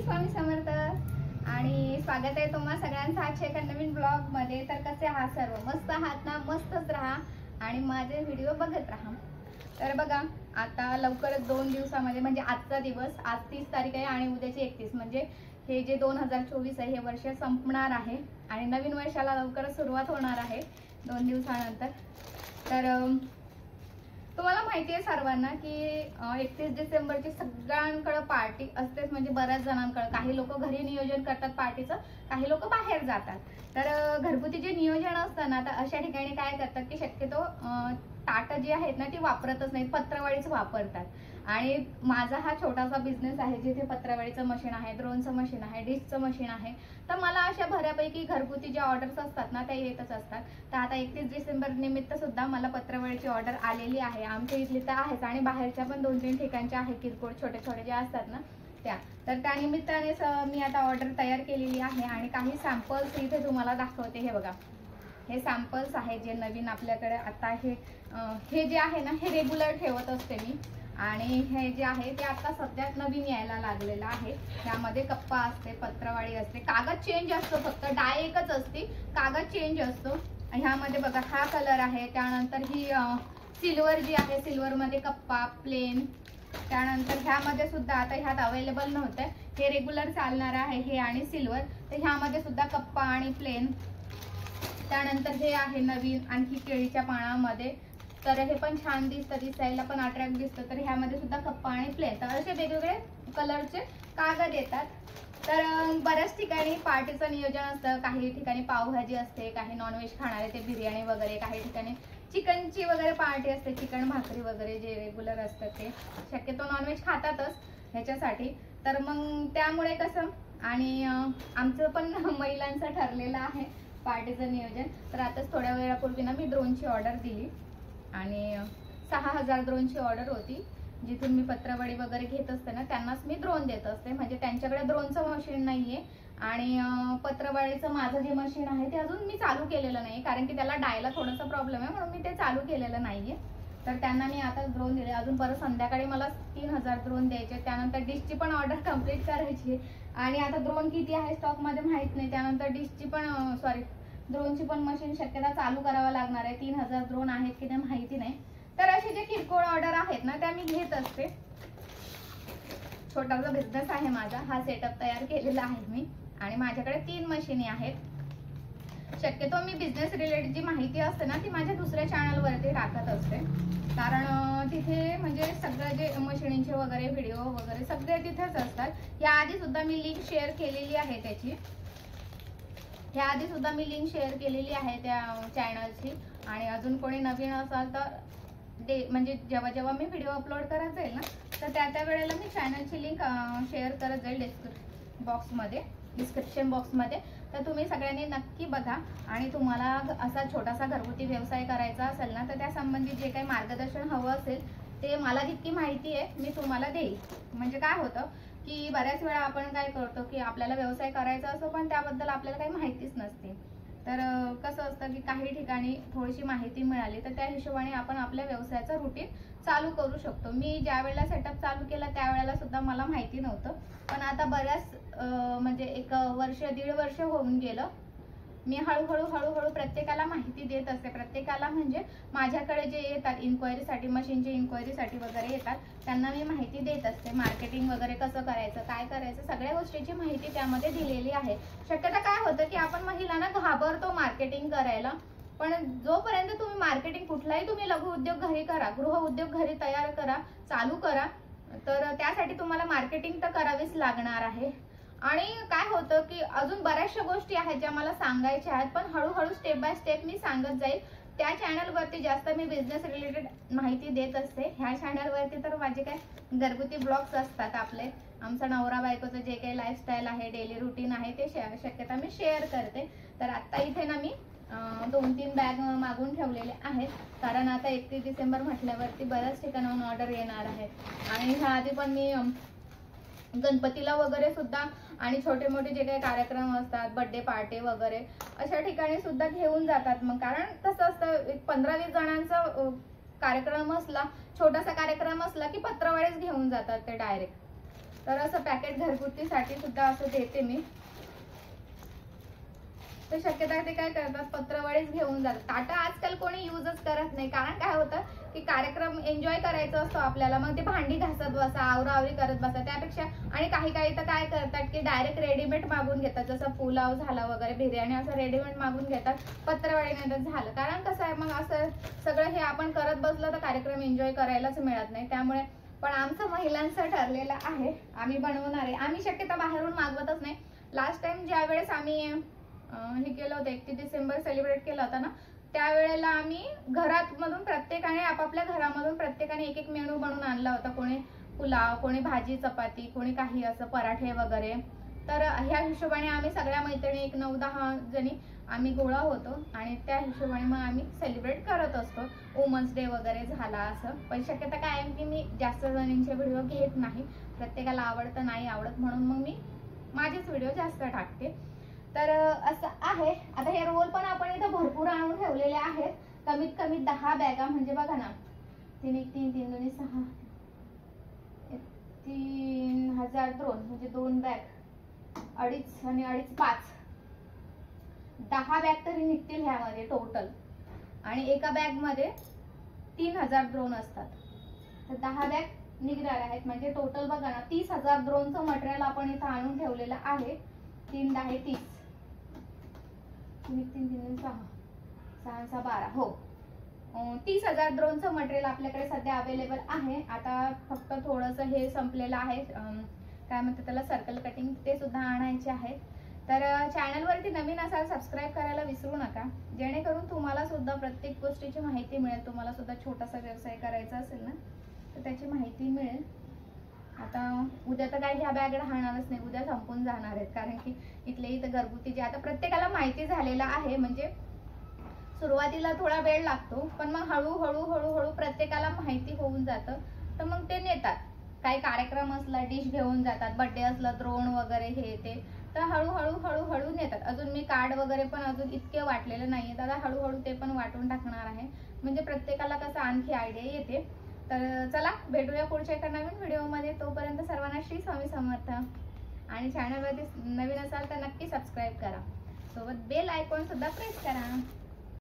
स्वामी समर्थ आणि स्वागत आहे तुम्हा सगळ्यांचं आजच्या एका नवीन ब्लॉग मध्ये। तर कसे आहात सर्व? मस्त आहात ना? मस्तच राहा आणि माझे व्हिडिओ बघत राहा। तर बघा आता लवकरच 2 दिवसामध्ये म्हणजे आजचा दिवस, आज 30 तारीख आहे आणि उद्याची 31, म्हणजे हे जे 2024 आहे हे वर्ष संपणार आहे आणि नवीन वर्षाला लवकरच सुरुवात होणार आहे 2 दिवसानंतर। तर तुम्हाला माहिती आहे सर्वांना की 31 डिसेंबरची सगळ्यांकडे पार्टी असतेच, म्हणजे बऱ्याच जणांकडे। काही लोक घरी नियोजन करतात पार्टीचं, काही लोक बाहेर जातात। तर घरगुती जे नियोजन असतं ना, तर अशा ठिकाणी काय करतात की शक्यतो ताटं जी आहेत ना ती वापरतच नाहीत, पत्रावळीच वापरतात। आणि माझा हा छोटासा बिझनेस आहे जिथे पत्रावळीचं मशीन आहे, द्रोणचं मशीन आहे, डिशचं मशीन आहे। तर मला अशा बऱ्यापैकी घरगुती ज्या ऑर्डर्स असतात ना त्या येतच असतात। तर आता 31 डिसेंबर निमित्त सुद्धा मला पत्रावळीची ऑर्डर आलेली आहे। आमच्या इथली तर आहेच आणि बाहेरच्या पण 2-3 ठिकाणच्या आहे, किरकोळ छोटे छोटे जे असतात ना त्या। तर त्या निमित्ताने मी आता ऑर्डर तयार केलेली आहे आणि काही सॅम्पल्स इथे तुम्हाला दाखवते। हे बघा, हे सॅम्पल्स आहेत जे नवीन आपल्याकडे आता हे जे आहे ना हे रेग्युलर ठेवत असते मी, आणि हे जे आहे ते आता सध्या नवीन यायला लागलेलं आहे। यामध्ये कप्पा असते, पत्रावळी असते, कागद चेंज असतो, फक्त डाय एकच असते, कागद चेंज असतो। ह्यामध्ये बघा हा कलर आहे, त्यानंतर ही सिल्वर जी आहे, सिल्वर मध्ये कप्पा प्लेन, त्यानंतर ह्यामध्ये सुद्धा आता ह्यात अवेलेबल नव्हतं, हे रेग्युलर चालणार आहे हे आणि सिल्वर। तर ह्यामध्ये सुद्धा कप्पा आणि प्लेन, त्यानंतर हे आहे नवीन आणखी केळीच्या पानामध्ये। तर हे पण छान दिसतं, दिसायला पण अट्रॅक्ट दिसतं। तर ह्यामध्ये सुद्धा कप्पा आणि प्लेन, तर असे वेगवेगळे कलरचे कागद येतात। तर बऱ्याच ठिकाणी पार्टीचं नियोजन असतं, काही ठिकाणी पावभाजी असते, काही नॉनव्हेज खाणारे ते बिर्याणी वगैरे, काही ठिकाणी चिकनची वगैरे पार्टी असते, चिकन भाकरी वगैरे जे रेग्युलर असतं ते शक्यतो नॉनव्हेज खातातच ह्याच्यासाठी। तर मग त्यामुळे कसं, आणि आमचं पण महिलांचं ठरलेलं आहे पार्टीचं नियोजन। तर आताच थोड्या वेळापूर्वी ना मी ड्रोनची ऑर्डर दिली आणि 6000 ड्रोनची ऑर्डर होती। जिथून मी पत्रावळी वगैरे घेत असते ना त्यांनाच मी ड्रोन देत असते, म्हणजे त्यांच्याकडे ड्रोनचं मशीन नाहीये आणि पत्रावळीचं माझं जे मशीन आहे ते अजून मी चालू केलेलं नाही, कारण की त्याला डायला थोडासा प्रॉब्लेम आहे म्हणून मी ते चालू केलेलं नाहीये। तर त्यांना मी आता ड्रोन दिले, अजून परत संध्याकाळी मला 3000 ड्रोन द्यायचे, त्यानंतर डिशची पण ऑर्डर कंप्लीट करायची आणि आता ड्रोन किती आहे स्टॉक मध्ये माहित नाही, त्यानंतर डिशची पण ड्रोनची पण मशीन शक्यता चालू करावं लागणार आहे। 3000 ड्रोन आहेत की नाही माहिती नाही। तर असे जे किरकोळ ऑर्डर आहेत ना त्या मी घेत असते। छोटासा बिझनेस आहे माझा, हा सेटअप तयार केलेला आहे मी आणि माझ्याकडे 3 मशीनी आहेत। शक्यतो मी बिझनेस रिलेटेड जी माहिती असते ना ती माझ्या दुसऱ्या चॅनल वरती टाकत असते, कारण तिथे म्हणजे सगळे जे मशीनींचे वगैरे व्हिडिओ वगैरे सगळे तिथेच असतात। याआधी सुद्धा मी लिंक शेअर केलेली आहे त्याची, ह्याआधी सुद्धा मी लिंक शेअर केलेली आहे त्या चॅनलची। आणि अजून कोणी नवीन असाल तर म्हणजे जेव्हा जेव्हा मी व्हिडिओ अपलोड करत जाईल ना तर त्या वेळेला मी चॅनलची लिंक शेअर करत जाईल डिस्क्रिप्शन बॉक्समध्ये। तर तुम्ही सगळ्यांनी नक्की बघा आणि तुम्हाला असा छोटासा घरगुती व्यवसाय करायचा असेल ना तर त्या संबंधी जे काही मार्गदर्शन हवं असेल ते मला जितकी माहिती आहे मी तुम्हाला देईल। म्हणजे काय होतं की बऱ्याच वेळा आपण काय करतो की आपल्याला व्यवसाय करायचा असतो पण त्याबद्दल आपल्याला काही माहितीच नसते। तर कसं असतं की काही ठिकाणी थोडीशी माहिती मिळाली तर त्या हिशोबाने आपण आपल्या व्यवसायाचं रुटीन चालू करू शकतो। मी ज्या वेळेला सेटअप चालू केला त्यावेळेला सुद्धा मला माहिती नव्हतं, पण आता बऱ्याच म्हणजे 1 वर्ष 1.5 वर्ष होऊन गेलं, मी हळूहळू प्रत्येकाला माहिती देत असते। प्रत्येकाला म्हणजे माझ्याकडे जे येतात इन्क्वायरीसाठी, मशीनची इन्क्वायरीसाठी वगैरे येतात त्यांना मी माहिती देत असते। मार्केटिंग वगैरे कसं करायचं, काय करायचं, सगळ्या गोष्टीची माहिती त्यामध्ये दिलेली आहे। शक्यता काय होतं की आपण महिलांना घाबरतो मार्केटिंग करायला, पण जोपर्यंत तुम्ही मार्केटिंग कुठलाही तुम्ही लघु उद्योग घरी करा, गृह उद्योग घरी तयार करा, चालू करा, तर त्यासाठी तुम्हाला मार्केटिंग तर करावीच लागणार आहे। आणि काय होतं की अजून बऱ्याचशा गोष्टी आहेत ज्या मला सांगायच्या आहेत, पण हळूहळू स्टेप बाय स्टेप मी सांगत जाईल। त्या चॅनलवरती जास्त मी बिझनेस रिलेटेड माहिती देत असते। ह्या चॅनलवरती तर माझे काय घरगुती ब्लॉग्स असतात, आपले आमचा नवरा बायकोचं जे काही लाईफस्टाईल आहे, डेली रुटीन आहे ते शक्यता मी शेअर करते। तर आता इथे ना मी 2-3 बॅग मागून ठेवलेले आहेत, कारण आता 31 डिसेंबर म्हटल्यावरती बऱ्याच ठिकाणाहून ऑर्डर येणार आहे। आणि ह्या आधी पण मी गणपतीला वगैरे सुद्धा आणि छोटे मोठे जे काही कार्यक्रम असतात, बर्थडे पार्टी वगैरे अशा ठिकाणी सुद्धा घेऊन जातात। मग कारण कसं असतं 15-20 जणांचा कार्यक्रम असला, छोटासा कार्यक्रम असला की पत्रावळीच घेऊन जातात ते डायरेक्ट। तर असं पॅकेट घरगुतीसाठी सुद्धा असं देते मी. तर शक्यता ते काय करतात, पत्रवळीच घेऊन जातात. ताटं आजकाल कोणी यूजच करत नाही. कारण काय होतं की कार्यक्रम एन्जॉय करायचा असतो आपल्याला, मग ते भांडी घासत बसा, आवरावरी करत बसा त्यापेक्षा. आणि काही तर काय करतात की डायरेक्ट रेडीमेड मागून घेतात, जसं पुलाव झाला वगैरे, बिर्याणी असं रेडीमेड मागून घेतात, पत्रवळीने झालं. कारण कसं आहे मग असं सगळं हे आपण करत बसलं तर कार्यक्रम एन्जॉय करायलाच मिळत नाही. त्यामुळे पण आमचं महिलांचं ठरलेलं आहे, आम्ही बनवणार आहे. आम्ही शक्यता बाहेरून मागवतच नाही. लास्ट टाइम ज्या वेळेस आम्ही हे केलं होतं 31 डिसेंबर सेलिब्रेट केला होता ना, त्यावेळेला आम्ही घरामधून प्रत्येकाने आपापल्या घरामधून प्रत्येकाने एक एक मेनू बनवून आणला होता. कोणी पुलाव, कोणी भाजी चपाती, कोणी काही असं पराठे वगैरे. तर ह्या हिशोबाने आम्ही सगळ्या मैत्रिणी एक 9-10 जणी आम्ही गोळा होतो आणि त्या हिशोबाने मग आम्ही सेलिब्रेट करत असतो. वुमन्स डे वगैरे झाला असं. पण शक्यता काय आहे की मी जास्त जणींचे व्हिडिओ घेत नाही, प्रत्येकाला आवडतं नाही आवडत म्हणून मग मी माझेच व्हिडिओ जास्त टाकते. तर असं आहे. आता हे रोल पण आपण इथं भरपूर आणून ठेवलेले आहेत, कमीत कमी 10 बॅगा. म्हणजे बघा ना, 3 1 3 3 2 6 3000 द्रोण म्हणजे 2 बॅग 2.5 आणि 2.5 5 10 बॅग तरी निघतील ह्यामध्ये टोटल. आणि एका बॅग मध्ये 3000 द्रोण असतात. तर 10 बॅग निघणार आहेत म्हणजे टोटल बघा ना 30,000 द्रोणचं मटेरियल आपण इथं आणून ठेवलेलं आहे. 3 10 30 3 3 3 6 6 6 12 हो 30,000 द्रोणचं मटेरियल आपल्याकडे सध्या अवेलेबल आहे. आता फक्त थोडंसं हे संपलेलं आहे, काय म्हणतात त्याला, सर्कल कटिंग, ते सुद्धा आणायचे आहेत. तर चॅनलवरती नवीन असाल सबस्क्राईब करायला विसरू नका, जेणेकरून तुम्हाला सुद्धा प्रत्येक गोष्टीची माहिती मिळेल. तुम्हाला सुद्धा छोटासा व्यवसाय करायचा असेल ना तर त्याची माहिती मिळेल. आता उद्या तर काय ह्या बॅग राहणारच नाही, उद्या संपून जाणार आहेत. कारण की इथले इथं घरगुती जे आता प्रत्येकाला माहिती झालेलं आहे. म्हणजे सुरुवातीला थोडा वेळ लागतो, पण मग हळूहळू प्रत्येकाला माहिती होऊन जातं. तर मग ते नेतात. काही कार्यक्रम असला डिश घेऊन जातात, बर्थडे असला द्रोण वगैरे हे ते, तर हळूहळू नेतात. अजून मी कार्ड वगैरे पण अजून इतके वाटलेले नाहीये, दादा हळूहळू ते पण वाटून टाकणार आहे. म्हणजे प्रत्येकाला कसं आणखी आयडिया येते. तर चला भेटूया पुढच्या एका नवीन व्हिडिओमध्ये. तोपर्यंत सर्वांना श्री स्वामी समर्थ. आणि चॅनलवरती नवीन असाल तर नक्की सबस्क्राईब करा, सोबत बेल आयकॉन सुद्धा प्रेस करा.